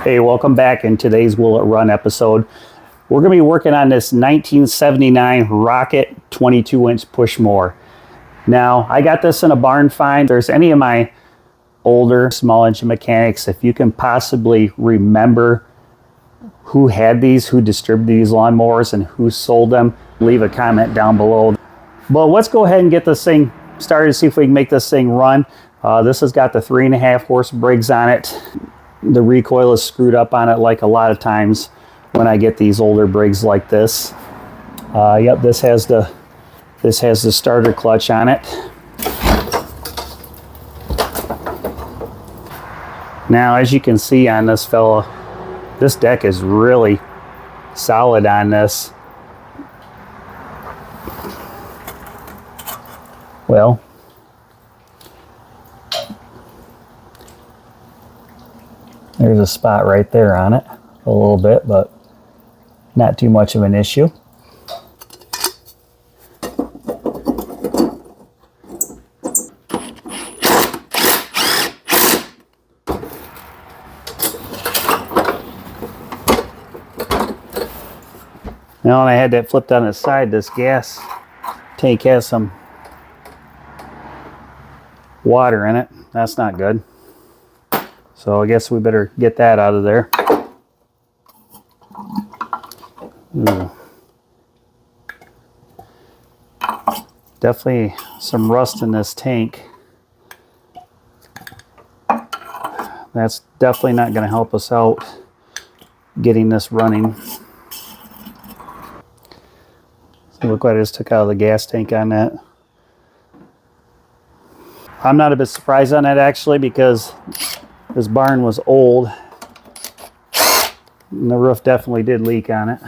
Hey, welcome back. In today's Will It Run episode, we're going to be working on this 1979 Rocket 22-inch push mower. Now, I got this in a barn find. If there's any of my older small engine mechanics, if you can possibly remember who had these, who distributed these lawnmowers, and who sold them, leave a comment down below. But let's go ahead and get this thing started, see if we can make this thing run. This has got the 3.5 horse Briggs on it. The recoil is screwed up on it like a lot of times when I get these older Briggs like this. Yep, this has the starter clutch on it. Now, as you can see on this fella, this deck is really solid on this. Well, there's a spot right there on it, a little bit, but not too much of an issue. Now, when I had that flipped on its side, this gas tank has some water in it. That's not good. So I guess we better get that out of there. Ooh. Definitely some rust in this tank. That's definitely not going to help us out getting this running. So look what I just took out of the gas tank on that. I'm not a bit surprised on that actually, because this barn was old and the roof definitely did leak on it.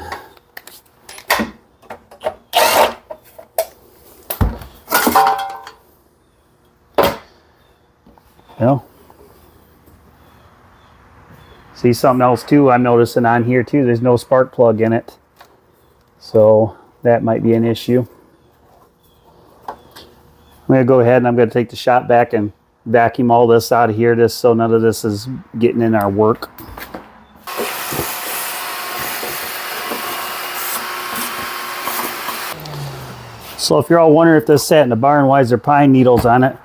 Well, see something else too I'm noticing on here too, there's no spark plug in it. So that might be an issue. I'm going to go ahead and I'm going to take the shop vac and vacuum all this out of here just so none of this is getting in our work. So if you're all wondering if this sat in the barn, why is there pine needles on it?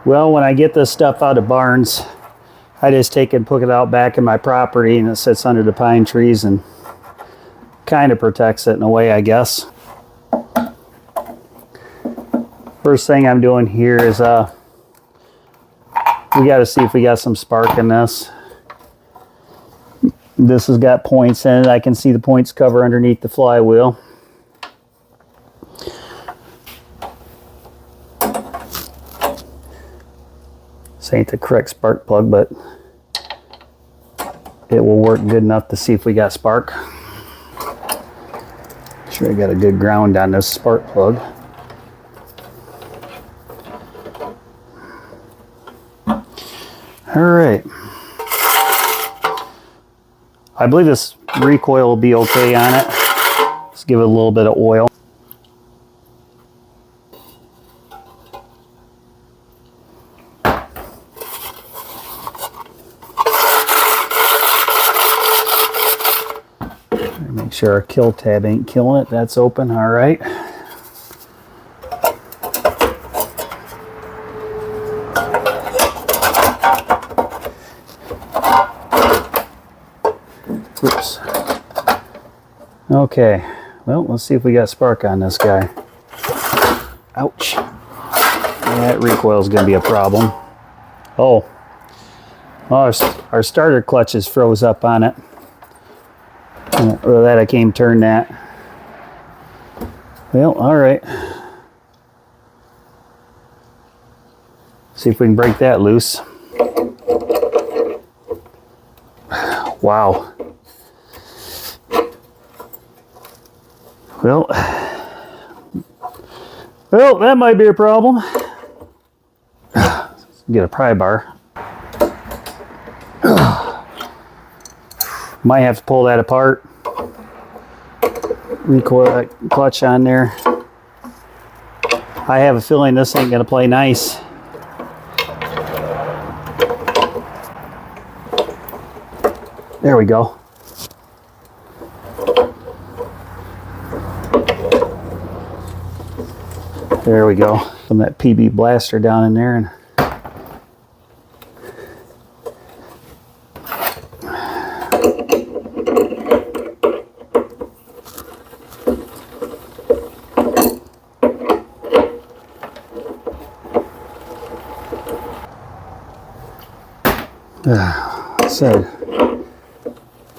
Well, when I get this stuff out of barns, I just take and put it out back in my property and it sits under the pine trees and kind of protects it in a way, I guess. First thing I'm doing here is we got to see if we got some spark in this. This has got points in it. I can see the points cover underneath the flywheel. This ain't the correct spark plug, but it will work good enough to see if we got spark. Make sure I got a good ground on this spark plug. All right. I believe this recoil will be okay on it. Let's give it a little bit of oil. Make sure our kill tab ain't killing it. That's open. All right. Oops. Okay, well, let's see if we got spark on this guy. Ouch. That recoil is going to be a problem. Oh, our starter clutch is froze up on it. Or that I can't turn that. Well, all right. See if we can break that loose. Wow. Well, that might be a problem. Get a pry bar. Might have to pull that apart. Recoil that clutch on there. I have a feeling this ain't gonna play nice. There we go. There we go. From that PB blaster down in there. And said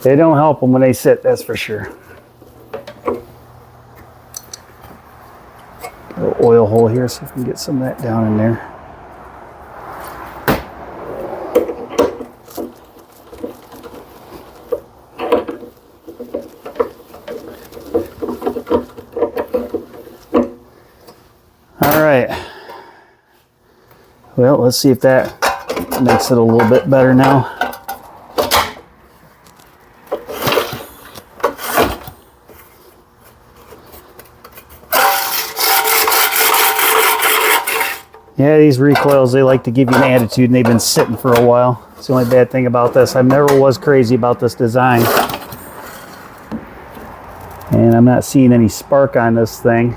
they don't help them when they sit, that's for sure. Little oil hole here, so if we can get some of that down in there. All right. Well, let's see if that makes it a little bit better now. Yeah, these recoils, they like to give you an attitude, and they've been sitting for a while. It's the only bad thing about this. I never was crazy about this design. And I'm not seeing any spark on this thing.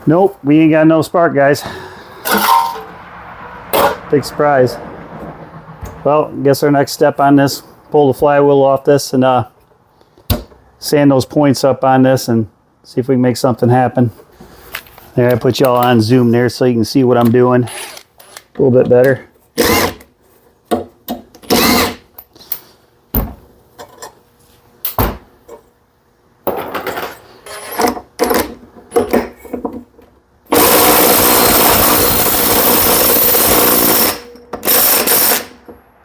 Nope, we ain't got no spark, guys. Big surprise. Well, I guess our next step on this, pull the flywheel off this and sand those points up on this and see if we can make something happen. There, I put y'all on zoom there so you can see what I'm doing a little bit better.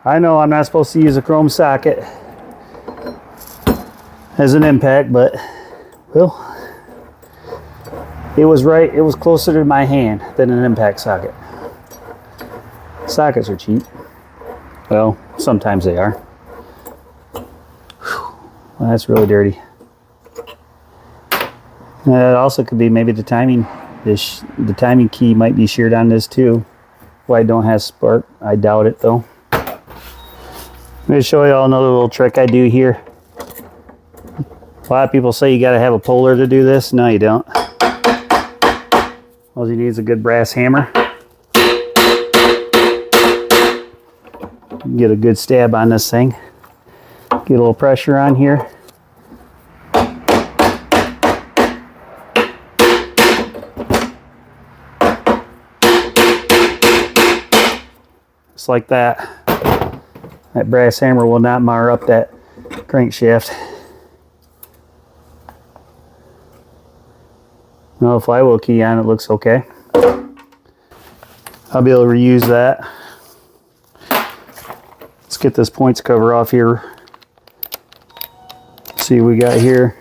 I know I'm not supposed to use a chrome socket as an impact, but, well, it was right. It was closer to my hand than an impact socket. Sockets are cheap. Well, sometimes they are. Whew. Well, that's really dirty. It also could be maybe the timing. The timing key might be sheared on this too. Why it don't have spark? I doubt it though. I'm going to show you all another little trick I do here. A lot of people say you got to have a puller to do this. No, you don't. All you need is a good brass hammer. Get a good stab on this thing. Get a little pressure on here. Just like that. That brass hammer will not mar up that crankshaft. No flywheel key on it, looks okay. I'll be able to reuse that. Let's get this points cover off here. See what we got here.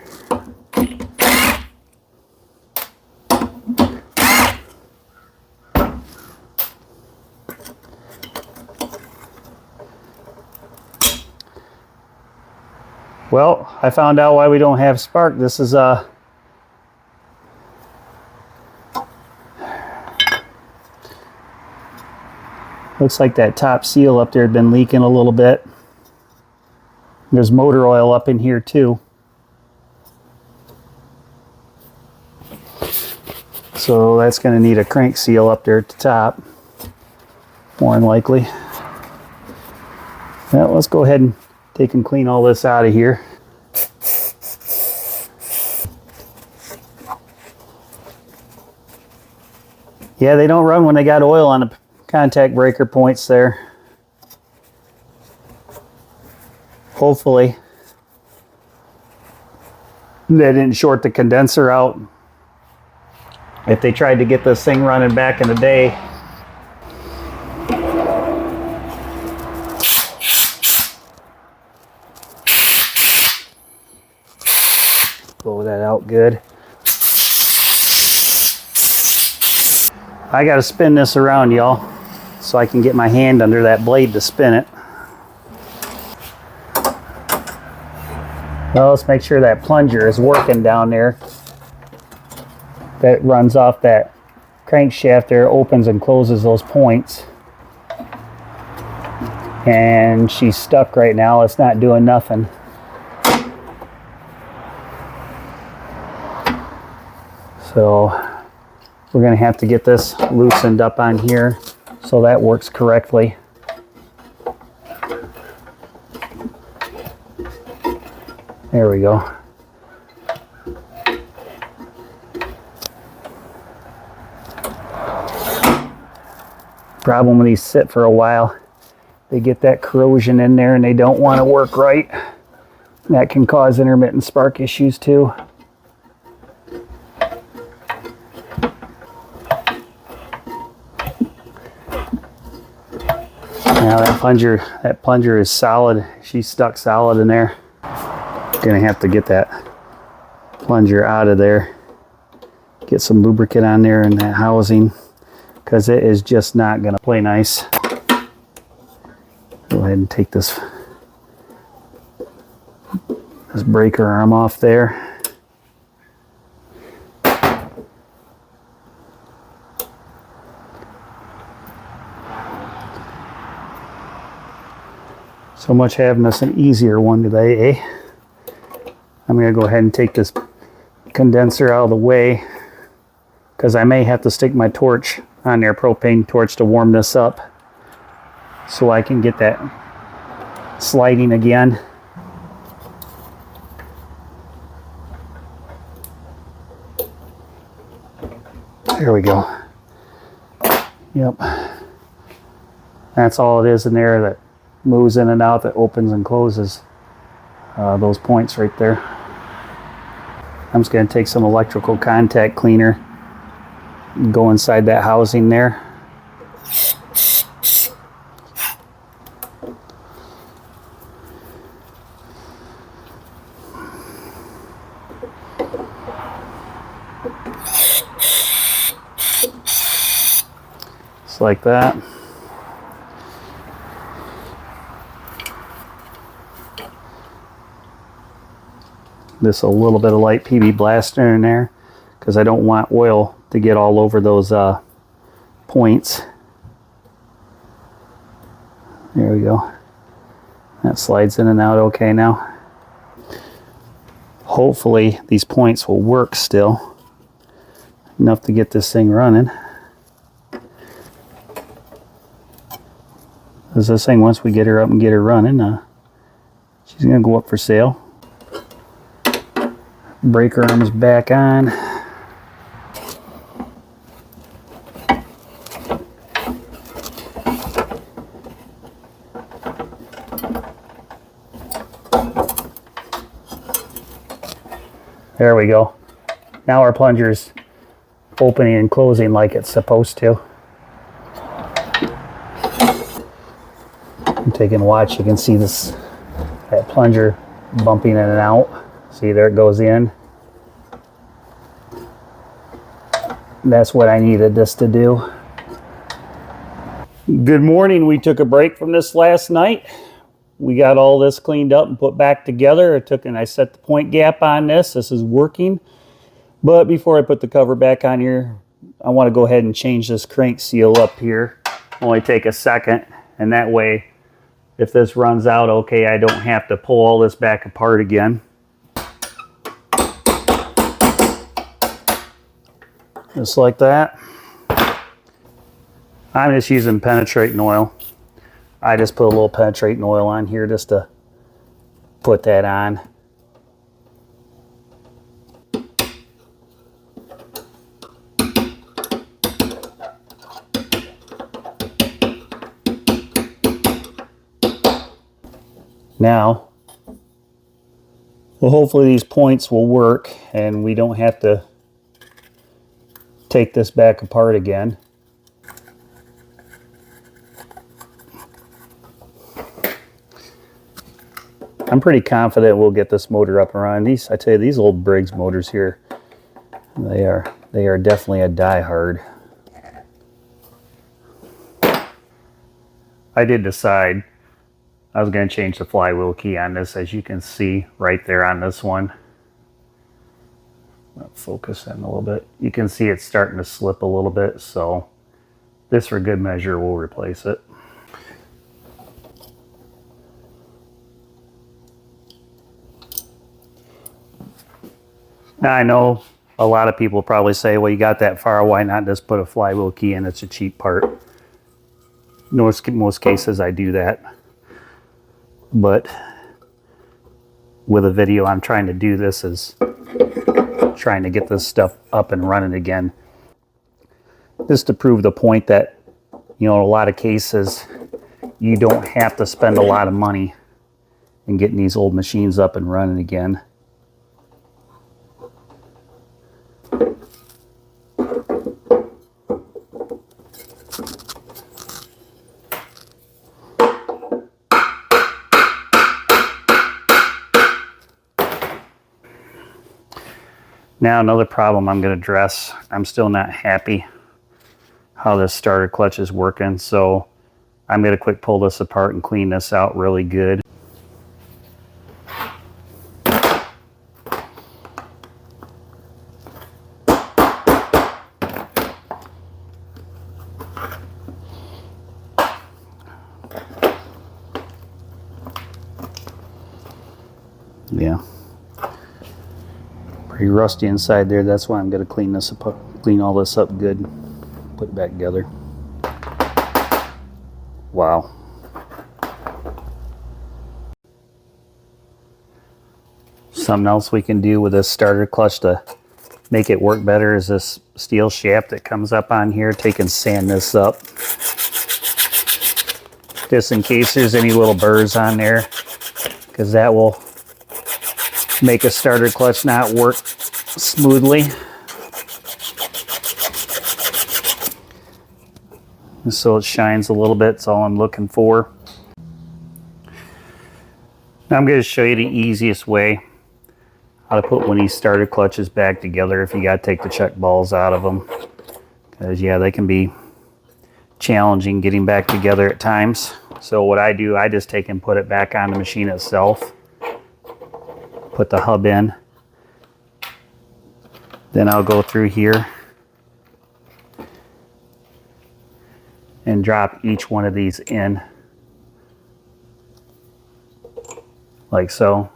Well, I found out why we don't have spark. This is looks like that top seal up there had been leaking a little bit. There's motor oil up in here too. So that's going to need a crank seal up there at the top, more than likely. Well, let's go ahead and take and clean all this out of here. Yeah, they don't run when they got oil on the contact breaker points there. Hopefully they didn't short the condenser out. If they tried to get this thing running back in the day, blow that out good. I got to spin this around, y'all, so I can get my hand under that blade to spin it. Well, let's make sure that plunger is working down there. That runs off that crankshaft there, opens and closes those points. And she's stuck right now. It's not doing nothing. So we're going to have to get this loosened up on here so that works correctly. There we go. Problem when these sit for a while, they get that corrosion in there and they don't want to work right. That can cause intermittent spark issues too. Now that plunger is solid. She's stuck solid in there. Gonna have to get that plunger out of there. Get some lubricant on there in that housing, because it is just not gonna play nice. Go ahead and take this breaker arm off there. So much having us an easier one today, eh? I'm going to go ahead and take this condenser out of the way, because I may have to stick my torch on there, propane torch, to warm this up so I can get that sliding again. There we go. Yep. That's all it is in there that moves in and out, that opens and closes those points right there. I'm just going to take some electrical contact cleaner and go inside that housing there. Just like that. This a little bit of light PB blaster in there, because I don't want oil to get all over those points. There we go. That slides in and out okay now. Hopefully these points will work still enough to get this thing running. Because this thing, once we get her up and get her running, she's going to go up for sale. Breaker arm is back on. There we go. Now our plunger's opening and closing like it's supposed to. I'm taking a watch. You can see that plunger bumping in and out. See, there it goes in. That's what I needed this to do. Good morning. We took a break from this last night. We got all this cleaned up and put back together. I set the point gap on this. This is working. But before I put the cover back on here, I want to go ahead and change this crank seal up here. Only take a second, and that way, if this runs out okay, I don't have to pull all this back apart again. Just like that. I'm just using penetrating oil. I just put a little penetrating oil on here just to put that on. Now, well, hopefully these points will work and we don't have to take this back apart again. I'm pretty confident we'll get this motor up and running. I tell you, these old Briggs motors here, they are definitely a die-hard. I did decide I was going to change the flywheel key on this, as you can see right there on this one. Let's focus in a little bit. You can see it's starting to slip a little bit, so this for good measure will replace it. Now I know a lot of people probably say, well, you got that far, why not just put a flywheel key in? It's a cheap part. Most cases I do that. But with a video, I'm trying to do this is trying to get this stuff up and running again. Just to prove the point that, you know, in a lot of cases, you don't have to spend a lot of money in getting these old machines up and running again. Now another problem I'm going to address. I'm still not happy how this starter clutch is working, so I'm going to quick pull this apart and clean this out really good. Yeah. Pretty rusty inside there. That's why I'm going to clean this up, clean all this up good, put it back together. Wow. Something else we can do with this starter clutch to make it work better is this steel shaft that comes up on here. Take and sand this up, just in case there's any little burrs on there, because that will make a starter clutch not work smoothly. So it shines a little bit, that's all I'm looking for. Now I'm going to show you the easiest way how to put one of these starter clutches back together if you got to take the check balls out of them. Because yeah, they can be challenging getting back together at times. So what I do, I just take and put it back on the machine itself. Put the hub in, then I'll go through here and drop each one of these in like so.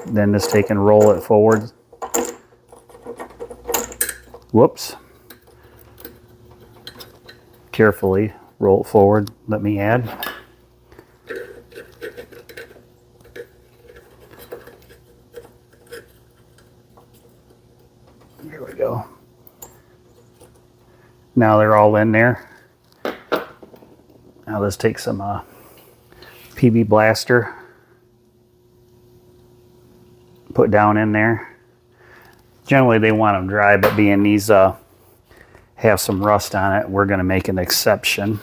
Then just take and roll it forward. Whoops. Carefully roll it forward. Let me add. Here we go. Now they're all in there. Now let's take some PB Blaster, put down in there. Generally they want them dry, but being these have some rust on it, we're going to make an exception.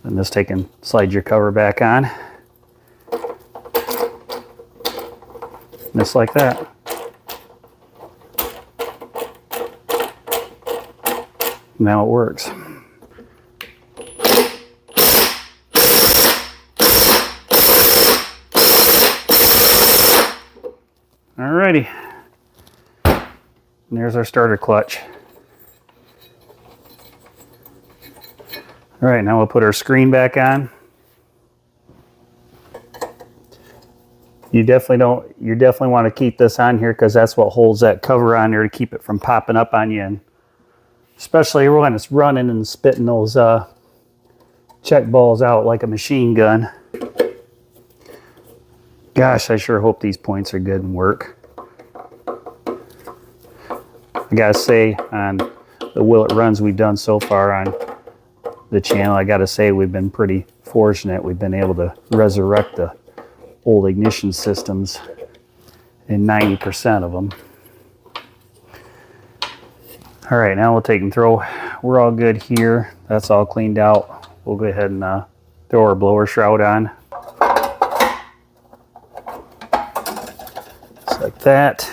And just take and slide your cover back on. Just like that. Now it works. Alrighty. And there's our starter clutch. All right, now we'll put our screen back on. You definitely want to keep this on here because that's what holds that cover on there to keep it from popping up on you, and especially when it's running and spitting those check balls out like a machine gun. Gosh, I sure hope these points are good and work. I gotta say, on the Will It runs we've done so far on the channel, I gotta say we've been pretty fortunate. We've been able to resurrect the old ignition systems in 90% of them. All right, now we'll take and throw. We're all good here. That's all cleaned out. We'll go ahead and throw our blower shroud on. Just like that.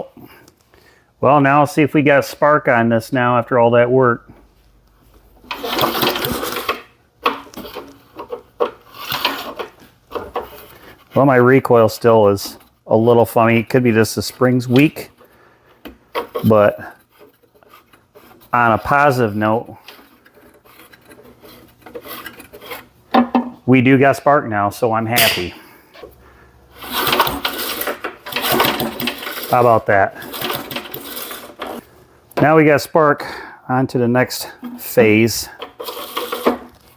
Oh, well, now let's see if we got a spark on this now after all that work. Well, my recoil still is a little funny. It could be just the spring's weak, but on a positive note, we do got spark now, so I'm happy. How about that? Now we got spark. On to the next phase.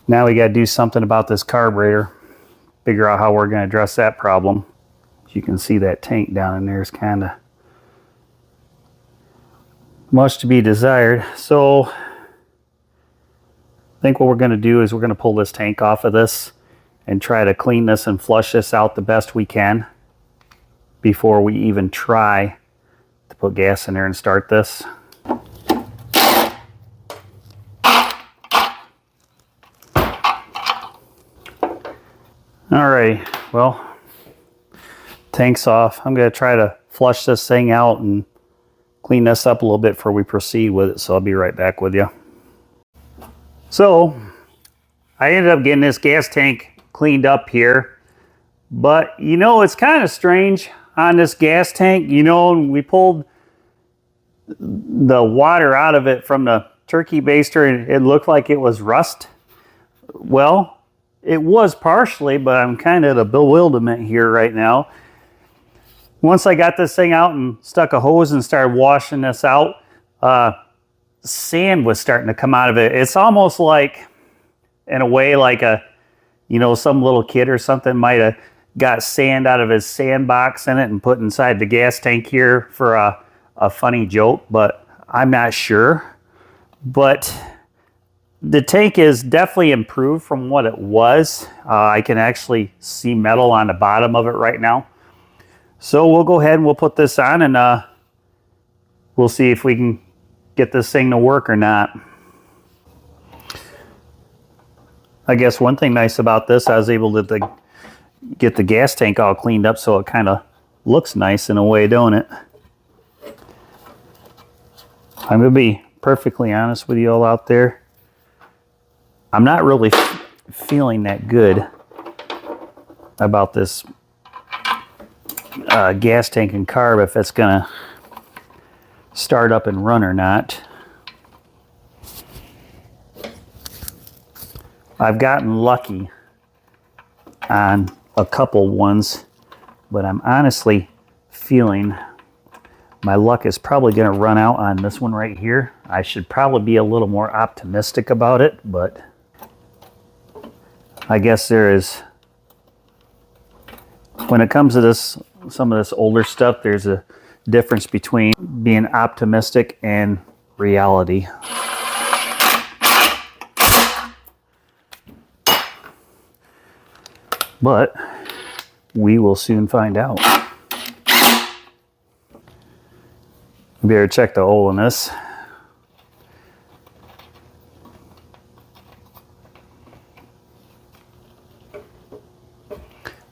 Now we got to do something about this carburetor. Figure out how we're going to address that problem. As you can see, that tank down in there is kind of much to be desired. So I think what we're going to do is we're going to pull this tank off of this and try to clean this and flush this out the best we can before we even try to put gas in there and start this. Alright, well, tank's off. I'm going to try to flush this thing out and clean this up a little bit before we proceed with it, so I'll be right back with you. So, I ended up getting this gas tank cleaned up here, but you know, it's kind of strange on this gas tank. You know, we pulled the water out of it from the turkey baster and it looked like it was rust. Well, it was partially, but I'm kind of at a bewilderment here right now. Once I got this thing out and stuck a hose and started washing this out, sand was starting to come out of it. It's almost like, in a way, like some little kid or something might have got sand out of his sandbox in it and put inside the gas tank here for a funny joke, but I'm not sure. But the tank is definitely improved from what it was. I can actually see metal on the bottom of it right now. So we'll go ahead and we'll put this on and we'll see if we can get this thing to work or not. I guess one thing nice about this, I was able to get the gas tank all cleaned up so it kind of looks nice in a way, don't it? I'm going to be perfectly honest with you all out there. I'm not really feeling that good about this gas tank and carb, if it's going to start up and run or not. I've gotten lucky on a couple ones, but I'm honestly feeling my luck is probably going to run out on this one right here. I should probably be a little more optimistic about it, but I guess there is, when it comes to this, some of this older stuff, there's a difference between being optimistic and reality. But we will soon find out. We better check the hole in this.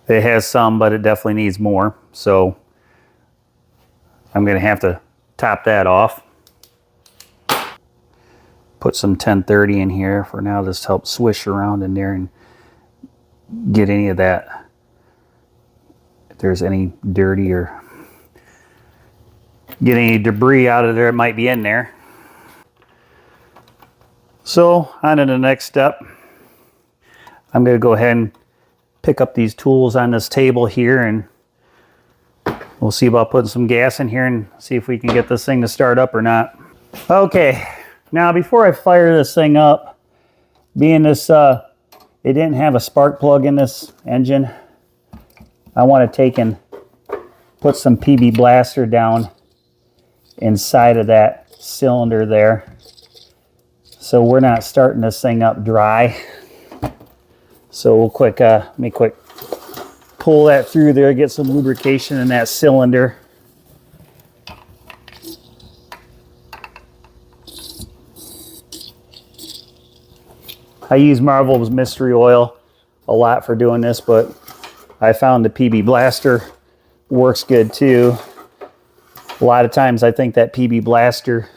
It has some, but it definitely needs more. So I'm going to have to top that off. Put some 1030 in here for now. Just help swish around in there and get any of that, if there's any dirty or get any debris out of there, it might be in there. So on to the next step. I'm going to go ahead and pick up these tools on this table here, and we'll see about putting some gas in here and see if we can get this thing to start up or not. Okay, now before I fire this thing up, being this it didn't have a spark plug in this engine, I want to take and put some PB Blaster down inside of that cylinder there, so we're not starting this thing up dry. So we'll let me quick pull that through there, get some lubrication in that cylinder. I use Marvel's Mystery Oil a lot for doing this, but I found the PB Blaster works good too. A lot of times I think that PB blaster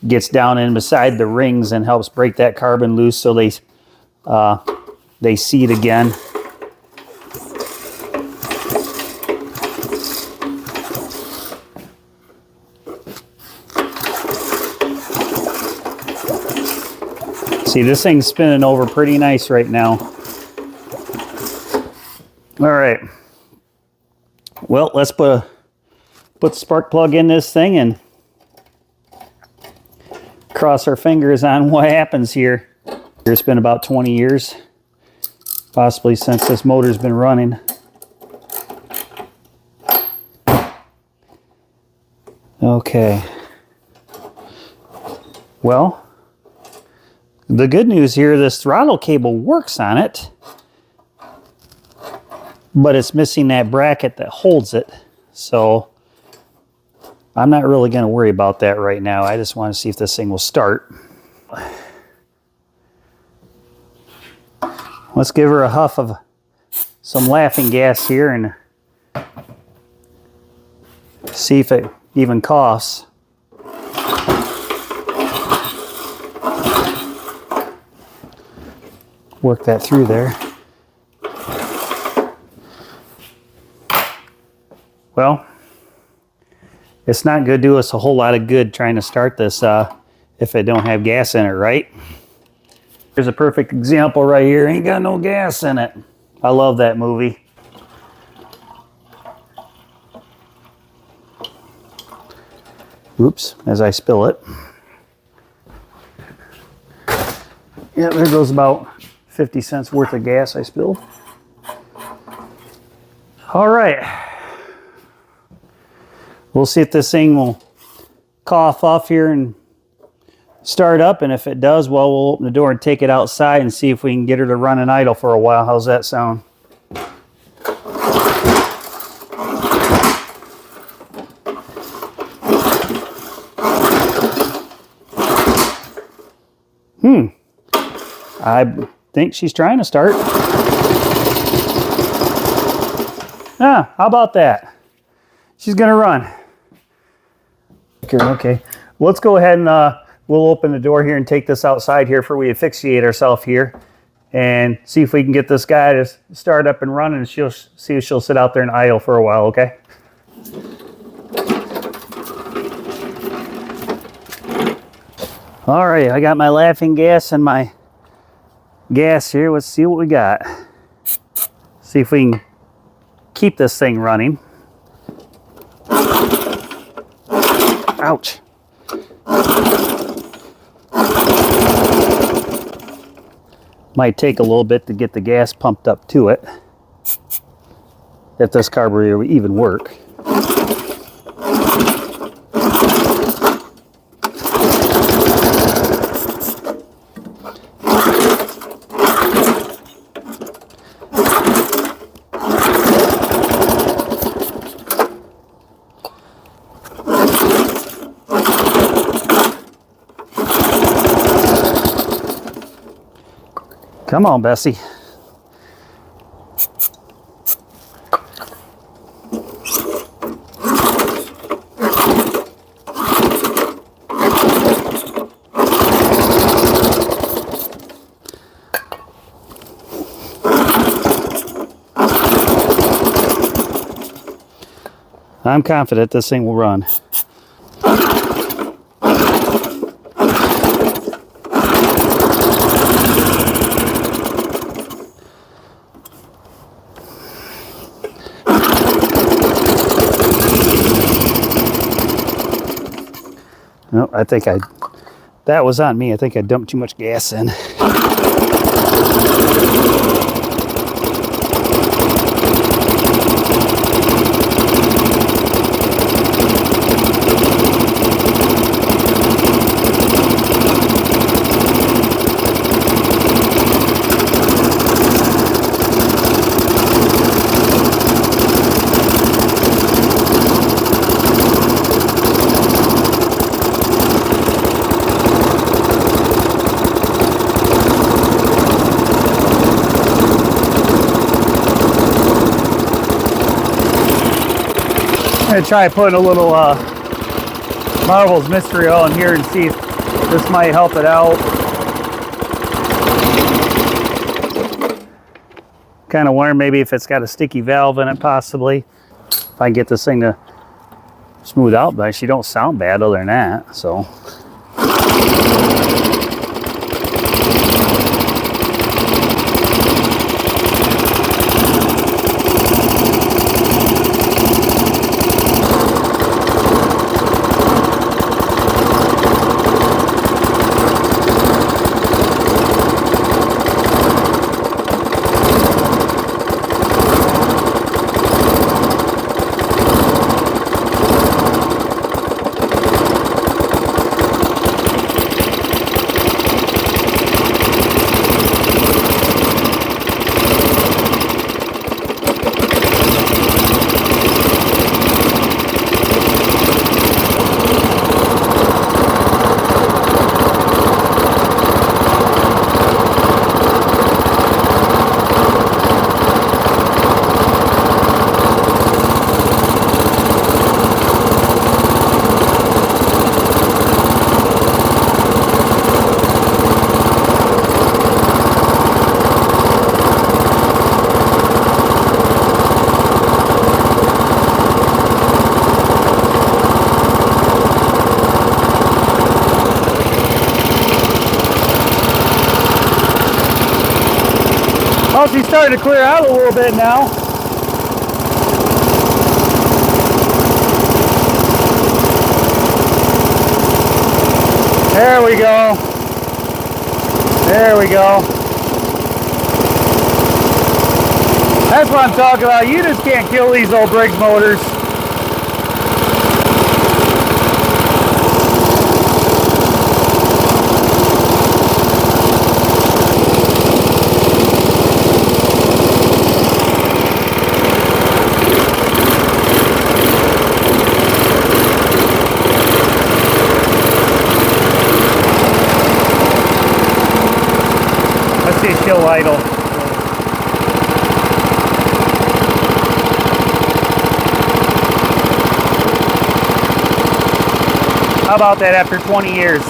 gets down in beside the rings and helps break that carbon loose so they seat again. See, this thing's spinning over pretty nice right now. All right. Well, let's put the spark plug in this thing and cross our fingers on what happens here. It's been about 20 years, possibly since this motor's been running. Okay. Well, the good news here, this throttle cable works on it, but it's missing that bracket that holds it. So I'm not really going to worry about that right now. I just want to see if this thing will start. Let's give her a huff of some laughing gas here and see if it even coughs. Work that through there. Well, it's not going to do us a whole lot of good trying to start this if it don't have gas in it, right? Here's a perfect example right here. Ain't got no gas in it. I love that movie. Oops, as I spill it. Yeah, there goes about 50 cents worth of gas I spilled. All right. We'll see if this thing will cough off here and start up, and if it does, well, we'll open the door and take it outside and see if we can get her to run and idle for a while. How's that sound? I think she's trying to start. Ah, how about that? She's gonna run. Okay, let's go ahead and we'll open the door here and take this outside here before we asphyxiate ourselves here and see if we can get this guy to start up and run, and she'll see if she'll sit out there and idle for a while, okay? All right, I got my laughing gas and my gas here. Let's see what we got. See if we can keep this thing running. Ouch. Might take a little bit to get the gas pumped up to it, if this carburetor will even work. Come on, Bessie. I'm confident this thing will run. No, I think that was on me. I think I dumped too much gas in. going to try putting a little Marvel's Mystery Oil in here and see if this might help it out. Kind of wonder maybe if it's got a sticky valve in it, possibly. If I can get this thing to smooth out, but she don't sound bad other than that, so. Well, she's starting to clear out a little bit now. There we go. There we go. That's what I'm talking about. You just can't kill these old Briggs motors. Let's see, still idle. How about that after 20 years?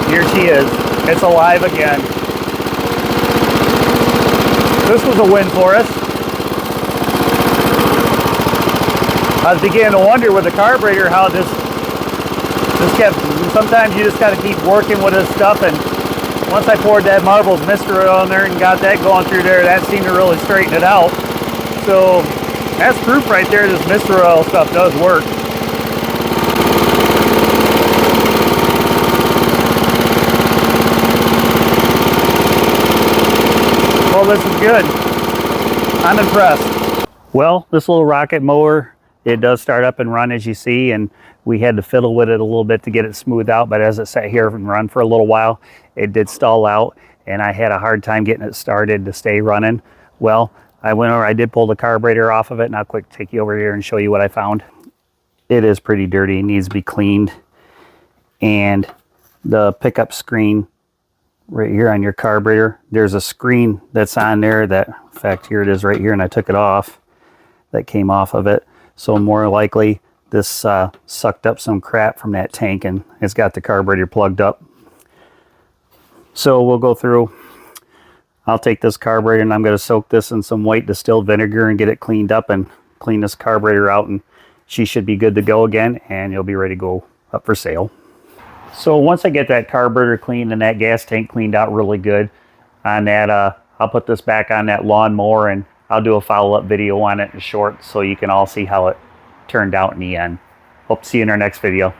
Here she is. It's alive again. This was a win for us. I was beginning to wonder with the carburetor how this kept, sometimes you just got to keep working with this stuff, and once I poured that Marvel's Mystery Oil in there and got that going through there, that seemed to really straighten it out. So that's proof right there this Mystery Oil stuff does work. Well, this is good. I'm impressed. Well, this little rocket mower, it does start up and run, as you see, and we had to fiddle with it a little bit to get it smoothed out, but as it sat here and run for a little while, it did stall out, and I had a hard time getting it started to stay running. Well, I went over, I did pull the carburetor off of it, and I'll quick take you over here and show you what I found. It is pretty dirty, it needs to be cleaned, and the pickup screen right here on your carburetor, there's a screen that's on there that, in fact, here it is right here, and I took it off, that came off of it. So more likely this sucked up some crap from that tank and it's got the carburetor plugged up. So we'll go through, I'll take this carburetor and I'm going to soak this in some white distilled vinegar and get it cleaned up and clean this carburetor out, and she should be good to go again, and you'll be ready to go up for sale. So once I get that carburetor cleaned and that gas tank cleaned out really good on that, I'll put this back on that lawnmower and I'll do a follow-up video on it in short so you can all see how it turned out in the end. Hope to see you in our next video.